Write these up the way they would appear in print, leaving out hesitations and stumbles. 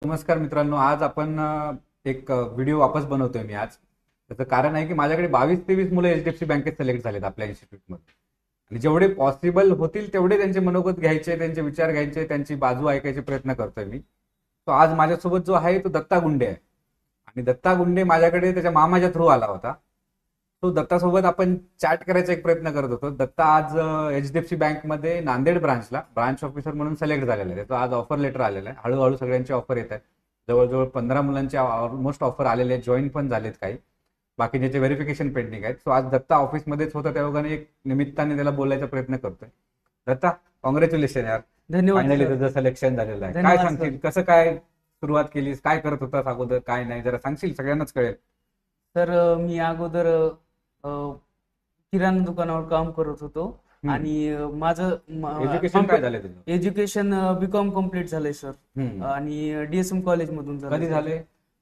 नमस्कार मित्रांनो, आज आपण एक व्हिडिओ वापस बनवतोय मी आज. त्याचं कारण आहे की माझ्याकडे 22-23 मुलं एचडीएफसी बँकेत सिलेक्ट झालेत आपल्या इन्स्टिट्यूटमध्ये. आणि जेवढे पॉसिबल होतील तेवढे त्यांचे मनोगत घ्यायचे, त्यांचे विचार घ्यायचे, त्यांची बाजू ऐकायचे प्रयत्न करतोय मी. तो आज माझ्यासोबत जो आहे तो दत्ता गुंडे आहे. आणि दत्ता गुंडे माझ्याकडे त्याच्या मामाच्या थ्रू आला होता. तो दत्तासोबत आपण चॅट करायचा एक प्रयत्न करत होतो. दत्ता आज एचडीएफसी बँकमध्ये नांदेड ब्रांचला ब्रांच ऑफिसर म्हणून सिलेक्ट झालेला आहे. त्याचं आज ऑफर लेटर आलेलं आहे. हळूहळू सगळ्यांचे ऑफर येत आहेत. जवळजवळ 15 मुलांचे ऑलमोस्ट ऑफर आलेले आहेत. जॉईन पण झालेत काही, बाकी ज्याचे व्हेरिफिकेशन पेंडिंग आहेत. सो आज दत्ता ऑफिसमध्येच होता, त्या एक निमित्ताने त्याला बोलायचा प्रयत्न करतोय. दत्ता, कॉंग्रॅच्युलेशन यार, धन्यवाद फायनली सर. तुझं सिलेक्शन झालेलं आहे. काय धन्यवाद सांगशील, सर. कसं काय सुरुवात केलीस, काय करत होतास अगोदर, काय नाही, जरा सांगशील, सगळ्यांनाच कळेल. सर मी अगोदर अ, किराणा दुकानावर काम करत होतो आणि माझं एज्युकेशन काय झालंय तुझं? एज्युकेशन बीकॉम कम्प्लीट झालंय सर. हम्म. आणि डीएसएम कॉलेज मधून कधी झाले?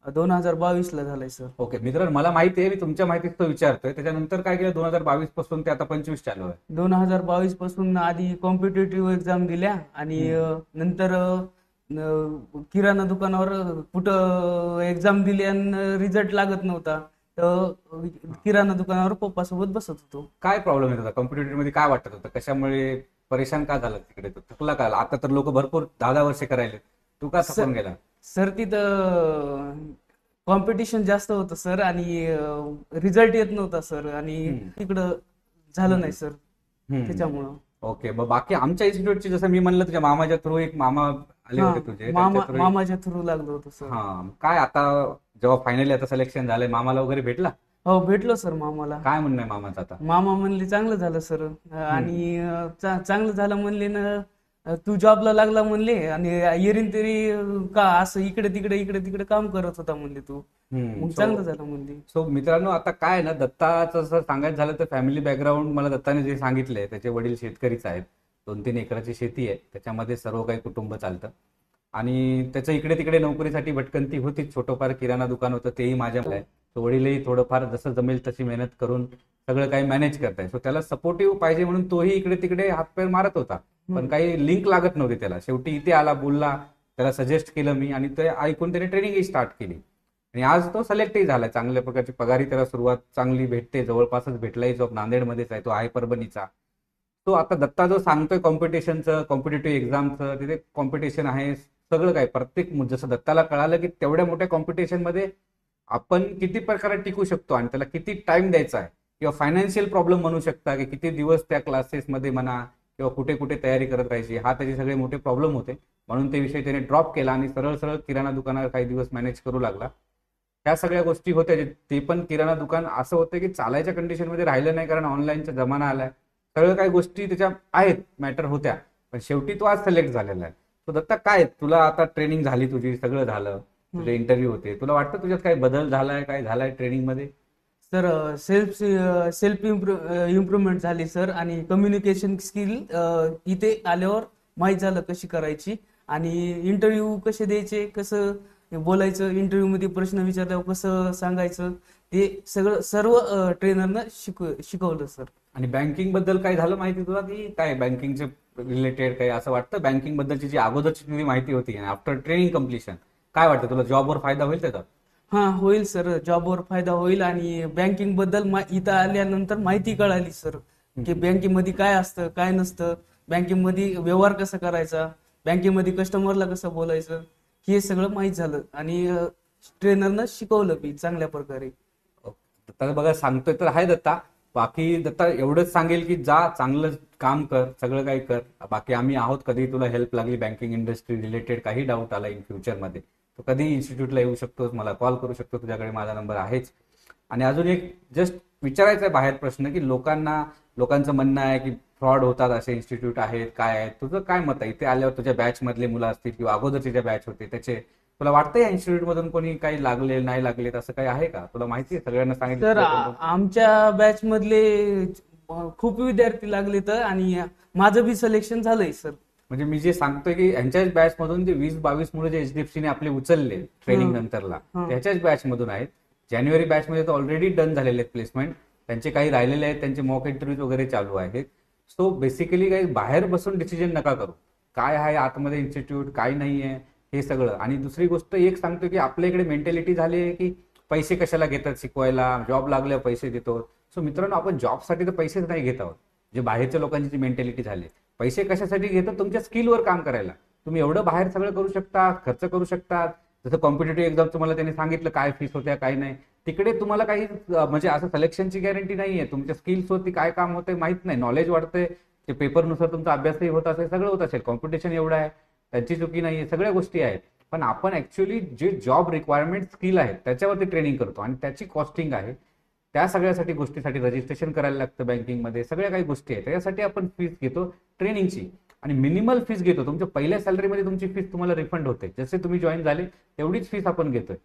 2022 ला झालंय सर. ओके मित्रांनो, मला माहिती आहे, मी तुमच्या माहितीच तो विचारतोय. त्याच्यानंतर काय केलं 2022 पासून ते आता 25 चालू आहे. 2022 पासून आधी कॉम्पिटेटिव्ह एक्झाम दिल्या आणि नंतर किराणा दुकानावर कुठं एक्झाम दिली आणि रिझल्ट लागत नव्हता, तर किराणा दुकानावर पप्पा सोबत बसत होतो. काय प्रॉब्लेम येत होता कॉम्पिटेटिव्ह मध्ये, काय वाटत होतं, कशामुळे परेशान का झालं तिकडे, तो थकला का? आता तर लोक भरपूर 10-10 वर्षे करायले, तू का थकून गेला? सर तिथं कॉम्पिटिशन जास्त होतं सर आणि रिझल्ट येत नव्हता सर आणि तिकडं झालं नाही सर, त्याच्यामुळं. ओके, मग बाकी आमच्या इन्स्टिट्यूटची, जसं मी म्हणलं तुझ्या मामाच्या थ्रू एक मामा आले होते तुझे, मामाच्या थ्रू लागलो होतो सर. हा, काय आता जेव्हा फायनली आता सिलेक्शन झालंय, मामाला वगैरे भेटला? हो, भेटलो सर मामाला. काय म्हणणं आहे मामाचं आता? मामा म्हणले चांगलं झालं सर आणि चांगलं झालं म्हणले ना, तू जॉबला लागला म्हणले आणि येरीन तरी का असं इकडे तिकडे इकडे तिकडे काम करत होता म्हणले तू, मग चांगलं झालं म्हणले. सो मित्रांनो, आता काय ना, दत्ताचं जर सांगायचं झालं तर फॅमिली बॅकग्राऊंड मला दत्ताने जे सांगितलंय, त्याचे वडील शेतकरीच आहेत. 2-3 एकराची शेती आहे, त्याच्यामध्ये सर्व काही कुटुंब चालतं. आणि त्याचं इकडे तिकडे नोकरीसाठी भटकंती होती, छोटंफार किराणा दुकान होतं तेही माझ्या आहे. तो वडीलही थोडंफार जसं जमेल तशी मेहनत करून सगळं काही मॅनेज करताय. सो त्याला सपोर्टिव्ह पाहिजे म्हणून तोही इकडे तिकडे हातपाय मारत होता, पण काही लिंक लागत नव्हती त्याला. शेवटी इथे आला, बोलला, त्याला सजेस्ट केलं मी आणि ते ऐकून त्याने ट्रेनिंगही स्टार्ट केली. आणि आज तो सिलेक्टही झालाय. चांगल्या प्रकारची पगारी त्याला सुरुवात चांगली भेटते, जवळपासच भेटलाही जॉब, नांदेडमध्येच आहे तो, आहे परभणीचा. तो आता दत्ता जो सांगतोय कॉम्पिटिशनचं, कॉम्पिटेटिव्ह एक्झामचं, तिथे कॉम्पिटिशन आहे सगळं काय. प्रत्येक जसं दत्ताला कळालं की तेवढ्या मोठ्या कॉम्पिटिशनमध्ये आपण किती प्रकारे टिकू शकतो आणि त्याला किती टाइम द्यायचा आहे, किंवा फायनान्शियल प्रॉब्लेम म्हणू शकता की किती दिवस त्या क्लासेसमध्ये म्हणा किंवा कुठे कुठे तयारी करत राहायची, हा त्याचे सगळे मोठे प्रॉब्लेम होते. म्हणून ते विषय त्याने ड्रॉप केला आणि सरळ सरळ किराणा दुकानावर काही दिवस मॅनेज करू लागला. त्या सगळ्या गोष्टी होत्या. ते पण किराणा दुकान असं होतं की चालायच्या कंडिशनमध्ये राहिलं नाही, कारण ऑनलाईनचा जमाना आलाय. सगळं काही गोष्टी त्याच्या आहेत, मॅटर होत्या, पण शेवटी तो आज सिलेक्ट झालेला आहे. तो दत्ता, काय तुला आता ट्रेनिंग झाली तुझी, सगळं झालं, तुझे इंटरव्ह्यू होते, तुला वाटतं तुझ्यात काही बदल झालाय, काय झालाय ट्रेनिंग मध्ये? सर सेल्फ इम्प्रुव्हमेंट झाली सर आणि कम्युनिकेशन स्किल इथे आल्यावर माहीत झालं कशी करायची आणि इंटरव्ह्यू कसे द्यायचे, कसं बोलायचं, इंटरव्ह्यू मध्ये प्रश्न विचारल्यावर कसं सांगायचं, ते सगळं सर्व ट्रेनरनं शिकवलं सर. आणि बँकिंग बद्दल काय झालं माहिती तुला, की काय बँकिंगचे रिलेटेड काही असं वाटतं? बँकिंग बद्दलची जी अगोदरची तुझी माहिती होती, आफ्टर ट्रेनिंग कम्प्लिशन काय वाटतं तुला, जॉबवर फायदा होईल त्याचा? हा, होईल सर, जॉबवर फायदा होईल आणि बँकिंग बद्दल इथं आल्यानंतर माहिती कळाली सर, की बँकेमध्ये काय असतं काय नसतं, बँकेमध्ये व्यवहार कसा करायचा, बँकेमध्ये कस्टमरला कसं बोलायचं, हे सगळं माहीत झालं आणि ट्रेनरनं शिकवलं बी चांगल्या प्रकारे. दत्ता बघा सांगतोय तर आहे दत्ता. बाकी दत्ता एवढंच सांगेल की जा, चांगलं काम कर, सगळं काही कर. बाकी आम्ही आहोत, कधी तुला हेल्प लागली, बँकिंग इंडस्ट्री रिलेटेड काही डाऊट आला इन फ्युचरमध्ये, तो कधी इन्स्टिट्यूटला येऊ शकतोस, मला कॉल करू शकतो, तुझ्याकडे माझा नंबर आहेच. आणि अजून एक जस्ट विचारायचा आहे बाहेर प्रश्न, की लोकांचं म्हणणं आहे की फ्रॉड होतात असे इन्स्टिट्यूट आहेत, काय आहे तुझं काय मत आहे? इथे आल्यावर तुझ्या बॅच मधले मुलं असतील किंवा अगोदरचे ज्या बॅच होते त्याचे, तुला वाटतं या इन्स्टिट्यूट मधून कोणी काही लागले नाही लागलेत असं काही आहे का? तुला माहिती आहे? सगळ्यांना तर सांगितलं? आमच्या बॅच मधले खूप विद्यार्थी लागले तर आणि माझं बी सिलेक्शन झालंय सर. म्हणजे मी जे सांगतोय की यांच्याच बॅच मधून जे 20-22 मुलं जे एचडीएफसीने आपले उचलले ट्रेनिंग नंतरला, त्याच्याच बॅच मधून आहेत. जानेवारी बॅच मध्ये तर ऑलरेडी डन झालेले आहेत प्लेसमेंट, त्यांचे काही राहिलेले आहेत, त्यांचे मॉक इंटरव्ह्यूज वगैरे चालू आहेत. सो बेसिकली काही बाहेर बसून डिसिजन नका करू, काय आहे आतमध्ये इन्स्टिट्यूट काय नाहीये, हे सगळं. आणि दुसरी गोष्ट एक सांगतो की आपल्या इकडे मेंटॅलिटी झाली आहे की पैसे कशाला घेतात शिकवायला, जॉब लागल्यावर पैसे देतो. सो मित्रांनो, आपण जॉबसाठी तर पैसेच नाही घेत आहोत. जे बाहेरच्या लोकांची जी मेंटॅलिटी झाली, पैसे कशासाठी घेतात? तुमच्या स्किलवर काम करायला. तुम्ही एवढं बाहेर सगळं करू शकता, खर्च करू शकता. जसं कॉम्पिटेटिव्ह एक्झाम तुम्हाला त्यांनी सांगितलं काय फीस होत्या काय नाही, तिकडे तुम्हाला काही म्हणजे असं सिलेक्शनची गॅरंटी नाहीये. तुमच्या स्किल्सवरती काय काम होते माहित नाही, नॉलेज वाढतंय, ते पेपरनुसार तुमचा अभ्यासही होत असेल, सगळं होत असेल. कॉम्पिटिशन एवढं आहे, त्यांची चुकी नाहीये, सगळ्या गोष्टी आहेत. पण आपण ऍक्च्युअली जे जॉब रिक्वायरमेंट स्किल आहेत त्याच्यावरती ट्रेनिंग करतो आणि त्याची कॉस्टिंग आहे. त्या सगळ्यासाठी गोष्टीसाठी रजिस्ट्रेशन करायला लागतं बँकिंगमध्ये, सगळ्या काही गोष्टी आहेत. त्याच्यासाठी आपण फीस घेतो ट्रेनिंगची आणि मिनिमल फीस घेतो. तुमच्या पहिल्या सॅलरीमध्ये तुमची फीस तुम्हाला रिफंड होते. जसे तुम्ही जॉईन झाले तेवढीच फीस आपण घेतोय,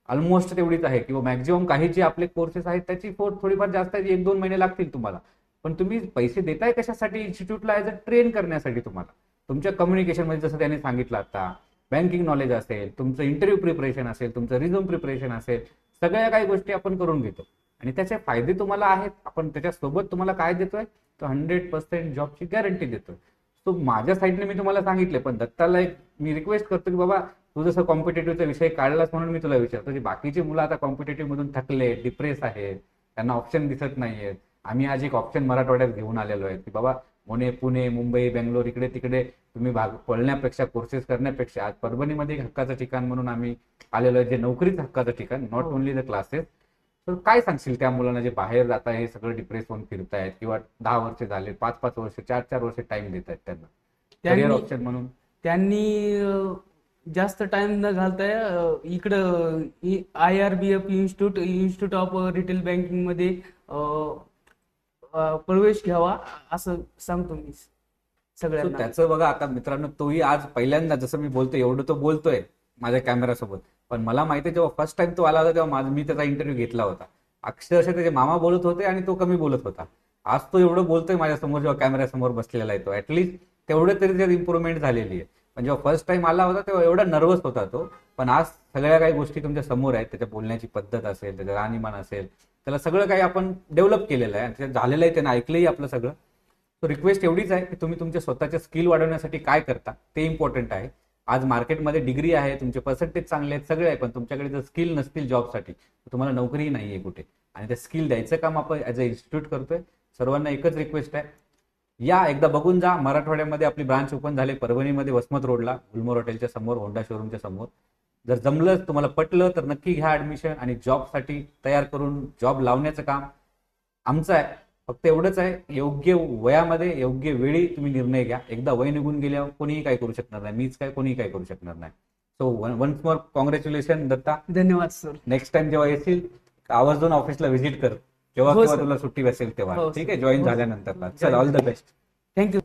ऑलमोस्ट तेवढीच आहे किंवा मॅक्झिमम. काही जे आपले कोर्सेस आहेत त्याची थोडीफार जास्त आहे, 1-2 महिने लागतील तुम्हाला. पण तुम्ही पैसे देताय कशासाठी? इन्स्टिट्यूटला ॲज अ ट्रेन करण्यासाठी तुम्हाला. तुमच्या कम्युनिकेशनमध्ये जसं त्यांनी सांगितलं आता, बँकिंग नॉलेज असेल, तुमचं इंटरव्ह्यू प्रिपरेशन असेल, तुमचं रिझ्यूम प्रिपरेशन असेल, सगळ्या काही गोष्टी आपण करून घेतो आणि त्याचे फायदे तुम्हाला आहेत. आपण त्याच्यासोबत तुम्हाला काय देतोय? तर 100% जॉबची गॅरंटी देतोय. सो माझ्या साईडने मी तुम्हाला सांगितले, पण दत्ताला एक मी रिक्वेस्ट करतो की बाबा तू जसं कॉम्पिटेटिव्हचा विषय काढलास म्हणून मी तुला विचारतो की बाकीची मुलं आता कॉम्पिटेटिव्ह मधून थकले, डिप्रेस आहेत, त्यांना ऑप्शन दिसत नाहीयेत. आम्ही आज एक ऑप्शन मराठवाड्यात घेऊन आलेलो आहे की बाबा पुणे, मुंबई, बेंगलोर इकडे तिकडे तुम्ही पळण्यापेक्षा, कोर्सेस करण्यापेक्षा आज परभणीमध्ये एक हक्काचं ठिकाण म्हणून आम्ही आलेलो आहे, जे नोकरीच हक्काचं ठिकाण, नॉट ओनली द क्लासेस. तर काय सांगशील त्या मुलांना जे बाहेर जात आहे, सगळं डिप्रेस होऊन फिरतायत किंवा 10 वर्ष झाले, 5-5 वर्ष, 4-4 वर्ष टाइम देत आहेत त्यांना करिअर ऑप्शन म्हणून? त्यांनी जास्त टाइम न घालताय इकडं IRBF institute of retail banking मध्ये प्रवेश घ्यावा असं सांगतो मी सगळ्यांना. त्याचं बघा आता मित्रांनो, तोही आज पहिल्यांदा जसं मी बोलतोय एवढं तो बोलतोय माझ्या कॅमेरासोबत, पण मला माहिती आहे जेव्हा फर्स्ट टाइम तो आला होता तेव्हा मी त्याचा इंटरव्ह्यू घेतला होता. अक्षरशः त्याचे मामा बोलत होते आणि तो कमी बोलत होता. आज तो एवढं बोलतोय माझ्यासमोर, जेव्हा कॅमेऱ्यासमोर बसलेला आहे तो. ऍटलीस्ट तेवढं तरी त्यात इम्प्रुव्हमेंट झालेली आहे. पण जेव्हा फर्स्ट टाइम आला होता तेव्हा एवढा नर्वस होता तो. पण आज सगळ्या काही गोष्टी तुमच्या समोर आहेत. त्याच्या बोलण्याची पद्धत असेल, त्याचं राहणीमान असेल, त्याला सगळं काही आपण डेव्हलप केलेलं आहे आणि झालेलं आहे, त्यानं ऐकलंही आपलं सगळं. तो रिक्वेस्ट एवढीच आहे की तुम्ही तुमच्या स्वतःच्या स्किल वाढवण्यासाठी काय करता ते इम्पॉर्टंट आहे. आज मार्केटमध्ये डिग्री आहे, तुमचे पर्सेंटेज चांगले आहेत, सगळे आहे, पण तुमच्याकडे जर स्किल नसतील जॉबसाठी तर तुम्हाला नोकरीही नाहीये कुठे. आणि त्या स्किल द्यायचं काम आपण ऍज अ इन्स्टिट्यूट करतोय. सर्वांना एकच रिक्वेस्ट आहे, या एकदा बघून जा. मराठवाड्यामध्ये आपली ब्रांच ओपन झाली परभणीमध्ये, वसमत रोडला, गुलमोर हॉटेलच्या समोर, होंडा शोरूमच्या समोर. जर जमलं, तुम्हाला पटलं तर नक्की घ्या ऍडमिशन आणि जॉबसाठी तयार करून जॉब लावण्याचं काम आमचं आहे. फक्त एवढंच आहे, योग्य वयामध्ये योग्य वेळी तुम्ही निर्णय घ्या. एकदा वय निघून गेल्यावर कोणीही काय करू शकणार नाही, मीच काय, कोणीही काय करू शकणार नाही. So once more congratulation Datta. धन्यवाद सर. नेक्स्ट टाइम जेव्हा येशील आवर्जून ऑफिसला व्हिजिट कर, जेव्हा हो, केव्हा सर. तुला सुट्टी असेल तेव्हा. हो, ठीक सर. आहे, जॉईन हो, सर. झाल्यानंतर. चल, ऑल द बेस्ट. थँक्यू.